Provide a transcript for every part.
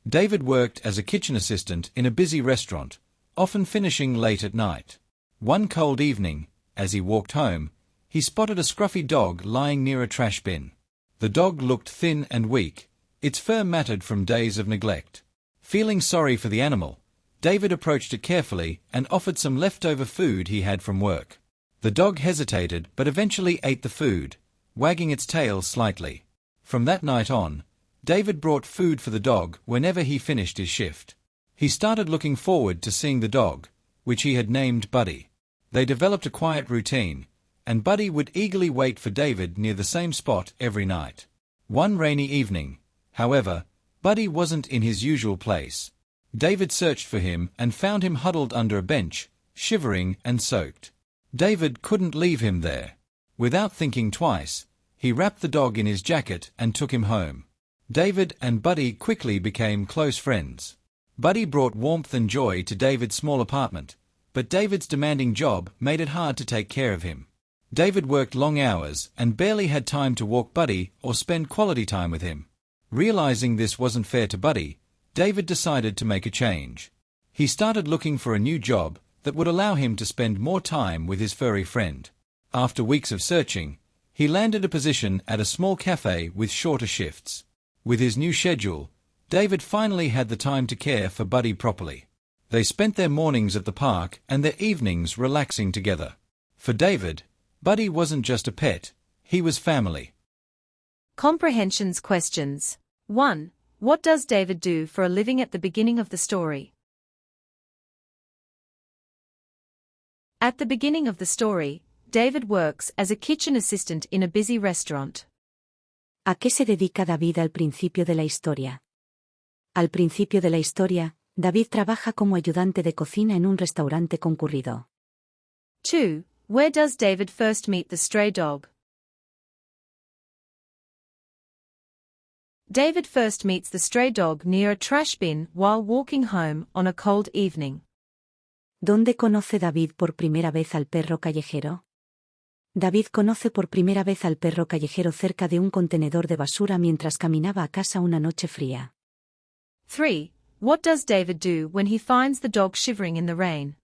David worked as a kitchen assistant in a busy restaurant, often finishing late at night. One cold evening, as he walked home, he spotted a scruffy dog lying near a trash bin. The dog looked thin and weak, its fur matted from days of neglect. Feeling sorry for the animal, David approached it carefully and offered some leftover food he had from work. The dog hesitated but eventually ate the food, wagging its tail slightly. From that night on, David brought food for the dog whenever he finished his shift. He started looking forward to seeing the dog, which he had named Buddy. They developed a quiet routine, and Buddy would eagerly wait for David near the same spot every night. One rainy evening, however, Buddy wasn't in his usual place. David searched for him and found him huddled under a bench, shivering and soaked. David couldn't leave him there. Without thinking twice, he wrapped the dog in his jacket and took him home. David and Buddy quickly became close friends. Buddy brought warmth and joy to David's small apartment, but David's demanding job made it hard to take care of him. David worked long hours and barely had time to walk Buddy or spend quality time with him. Realizing this wasn't fair to Buddy, David decided to make a change. He started looking for a new job that would allow him to spend more time with his furry friend. After weeks of searching, he landed a position at a small cafe with shorter shifts. With his new schedule, David finally had the time to care for Buddy properly. They spent their mornings at the park and their evenings relaxing together. For David, Buddy wasn't just a pet, he was family. Comprehensions questions. 1. What does David do for a living at the beginning of the story? At the beginning of the story, David works as a kitchen assistant in a busy restaurant. ¿A qué se dedica David al principio de la historia? Al principio de la historia, David trabaja como ayudante de cocina en un restaurante concurrido. 2. Where does David first meet the stray dog? David first meets the stray dog near a trash bin while walking home on a cold evening. ¿Dónde conoce David por primera vez al perro callejero? David conoce por primera vez al perro callejero cerca de un contenedor de basura mientras caminaba a casa una noche fría. 3. What does David do when he finds the dog shivering in the rain?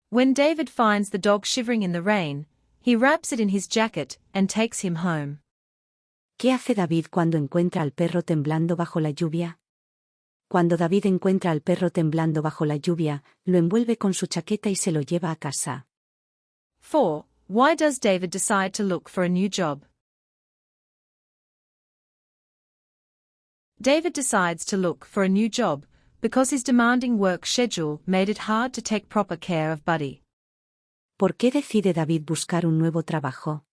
When David finds the dog shivering in the rain, he wraps it in his jacket and takes him home. ¿Qué hace David cuando encuentra al perro temblando bajo la lluvia? Cuando David encuentra al perro temblando bajo la lluvia, lo envuelve con su chaqueta y se lo lleva a casa. 4. Why does David decide to look for a new job? David decides to look for a new job because his demanding work schedule made it hard to take proper care of Buddy. ¿Por qué decide David buscar un nuevo trabajo?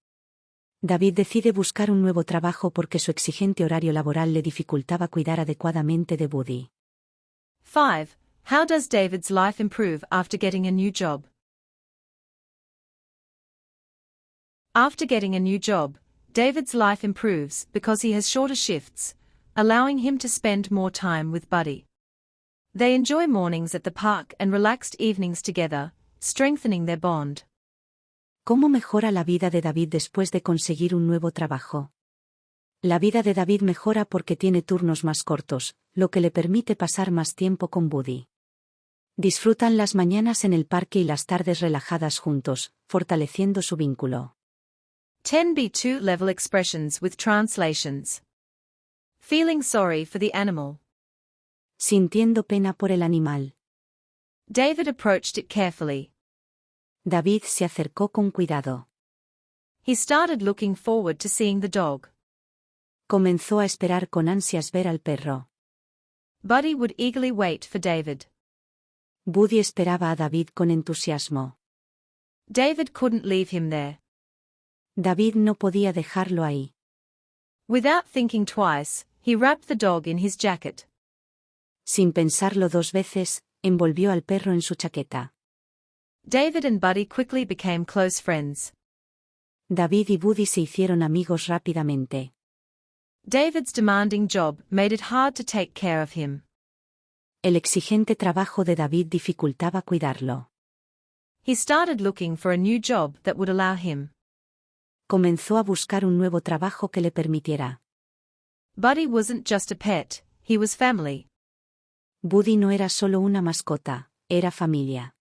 David decide buscar un nuevo trabajo porque su exigente horario laboral le dificultaba cuidar adecuadamente de Buddy. 5. How does David's life improve after getting a new job? After getting a new job, David's life improves because he has shorter shifts, allowing him to spend more time with Buddy. They enjoy mornings at the park and relaxed evenings together, strengthening their bond. ¿Cómo mejora la vida de David después de conseguir un nuevo trabajo? La vida de David mejora porque tiene turnos más cortos, lo que le permite pasar más tiempo con Buddy. Disfrutan las mañanas en el parque y las tardes relajadas juntos, fortaleciendo su vínculo. 10b2 level expressions with translations. Feeling sorry for the animal. Sintiendo pena por el animal. David approached it carefully. David se acercó con cuidado. He started looking forward to seeing the dog. Comenzó a esperar con ansias ver al perro. Buddy would eagerly wait for David. Buddy esperaba a David con entusiasmo. David couldn't leave him there. David no podía dejarlo ahí. Without thinking twice, he wrapped the dog in his jacket. Sin pensarlo dos veces, envolvió al perro en su chaqueta. David and Buddy quickly became close friends. David y Buddy se hicieron amigos rápidamente. David's demanding job made it hard to take care of him. El exigente trabajo de David dificultaba cuidarlo. He started looking for a new job that would allow him. Comenzó a buscar un nuevo trabajo que le permitiera. Buddy wasn't just a pet, he was family. Buddy no era solo una mascota, era familia.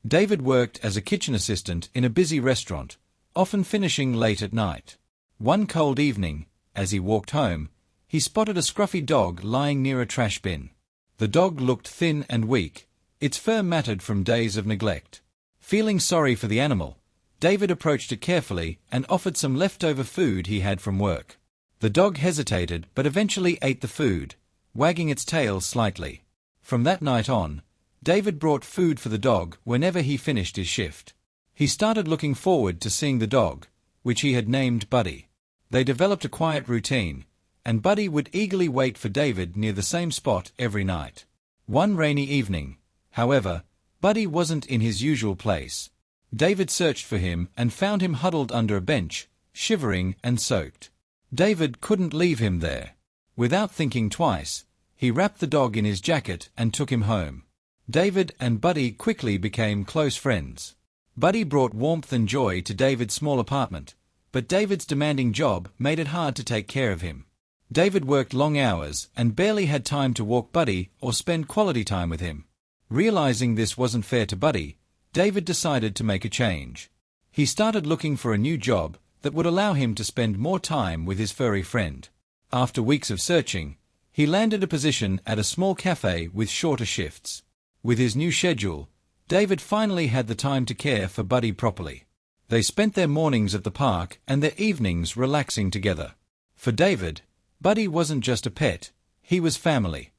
David worked as a kitchen assistant in a busy restaurant, often finishing late at night. One cold evening, as he walked home, he spotted a scruffy dog lying near a trash bin. The dog looked thin and weak, its fur matted from days of neglect. Feeling sorry for the animal, David approached it carefully and offered some leftover food he had from work. The dog hesitated but eventually ate the food, wagging its tail slightly. From that night on, David brought food for the dog whenever he finished his shift. He started looking forward to seeing the dog, which he had named Buddy. They developed a quiet routine, and Buddy would eagerly wait for David near the same spot every night. One rainy evening, however, Buddy wasn't in his usual place. David searched for him and found him huddled under a bench, shivering and soaked. David couldn't leave him there. Without thinking twice, he wrapped the dog in his jacket and took him home. David and Buddy quickly became close friends. Buddy brought warmth and joy to David's small apartment, but David's demanding job made it hard to take care of him. David worked long hours and barely had time to walk Buddy or spend quality time with him. Realizing this wasn't fair to Buddy, David decided to make a change. He started looking for a new job that would allow him to spend more time with his furry friend. After weeks of searching, he landed a position at a small cafe with shorter shifts. With his new schedule, David finally had the time to care for Buddy properly. They spent their mornings at the park and their evenings relaxing together. For David, Buddy wasn't just a pet, he was family.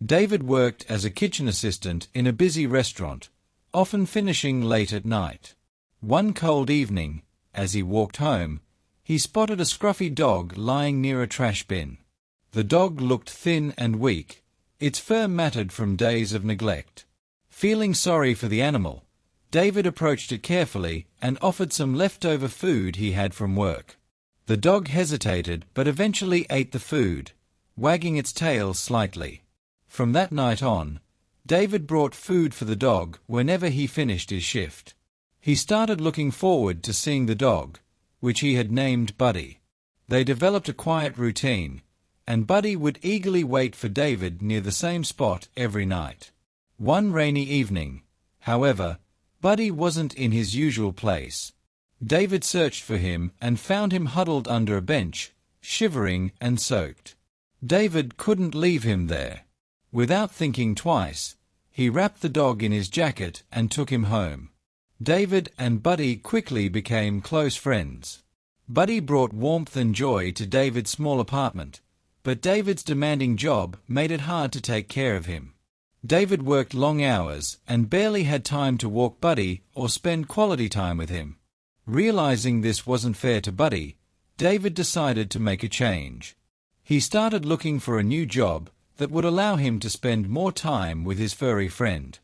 David worked as a kitchen assistant in a busy restaurant, often finishing late at night. One cold evening, as he walked home, he spotted a scruffy dog lying near a trash bin. The dog looked thin and weak, its fur matted from days of neglect. Feeling sorry for the animal, David approached it carefully and offered some leftover food he had from work. The dog hesitated but eventually ate the food, wagging its tail slightly. From that night on, David brought food for the dog whenever he finished his shift. He started looking forward to seeing the dog, which he had named Buddy. They developed a quiet routine, and Buddy would eagerly wait for David near the same spot every night. One rainy evening, however, Buddy wasn't in his usual place. David searched for him and found him huddled under a bench, shivering and soaked. David couldn't leave him there. Without thinking twice, he wrapped the dog in his jacket and took him home. David and Buddy quickly became close friends. Buddy brought warmth and joy to David's small apartment, but David's demanding job made it hard to take care of him. David worked long hours and barely had time to walk Buddy or spend quality time with him. Realizing this wasn't fair to Buddy, David decided to make a change. He started looking for a new job that would allow him to spend more time with his furry friend.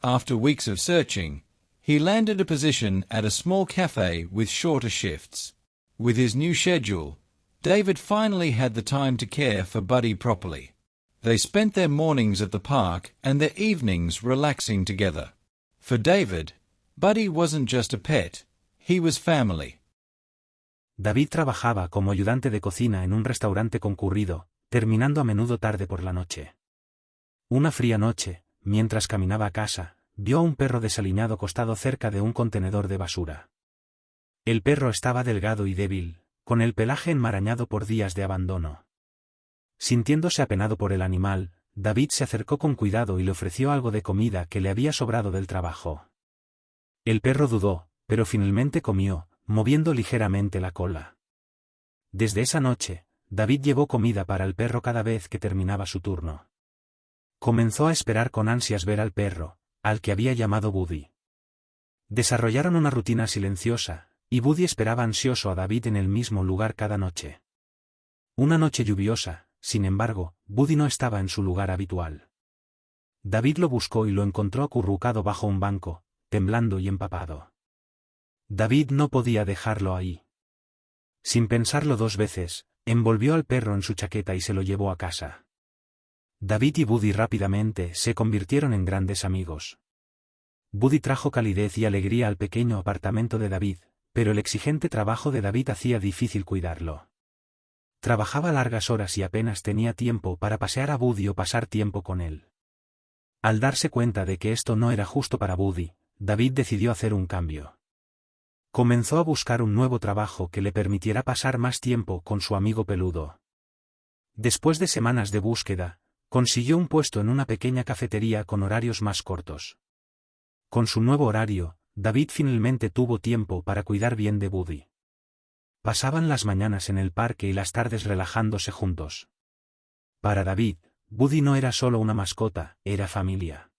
After weeks of searching, he landed a position at a small cafe with shorter shifts. With his new schedule, David finally had the time to care for Buddy properly. They spent their mornings at the park and their evenings relaxing together. For David, Buddy wasn't just a pet, he was family. David trabajaba como ayudante de cocina en un restaurante concurrido, terminando a menudo tarde por la noche. Una fría noche, mientras caminaba a casa, vio a un perro desaliñado acostado cerca de un contenedor de basura. El perro estaba delgado y débil, con el pelaje enmarañado por días de abandono. Sintiéndose apenado por el animal, David se acercó con cuidado y le ofreció algo de comida que le había sobrado del trabajo. El perro dudó, pero finalmente comió, moviendo ligeramente la cola. Desde esa noche, David llevó comida para el perro cada vez que terminaba su turno. Comenzó a esperar con ansias ver al perro, al que había llamado Buddy. Desarrollaron una rutina silenciosa, y Buddy esperaba ansioso a David en el mismo lugar cada noche. Una noche lluviosa, sin embargo, Buddy no estaba en su lugar habitual. David lo buscó y lo encontró acurrucado bajo un banco, temblando y empapado. David no podía dejarlo ahí. Sin pensarlo dos veces, envolvió al perro en su chaqueta y se lo llevó a casa. David y Buddy rápidamente se convirtieron en grandes amigos. Buddy trajo calidez y alegría al pequeño apartamento de David, pero el exigente trabajo de David hacía difícil cuidarlo. Trabajaba largas horas y apenas tenía tiempo para pasear a Buddy o pasar tiempo con él. Al darse cuenta de que esto no era justo para Buddy, David decidió hacer un cambio. Comenzó a buscar un nuevo trabajo que le permitiera pasar más tiempo con su amigo peludo. Después de semanas de búsqueda, consiguió un puesto en una pequeña cafetería con horarios más cortos. Con su nuevo horario, David finalmente tuvo tiempo para cuidar bien de Buddy. Pasaban las mañanas en el parque y las tardes relajándose juntos. Para David, Buddy no era solo una mascota, era familia.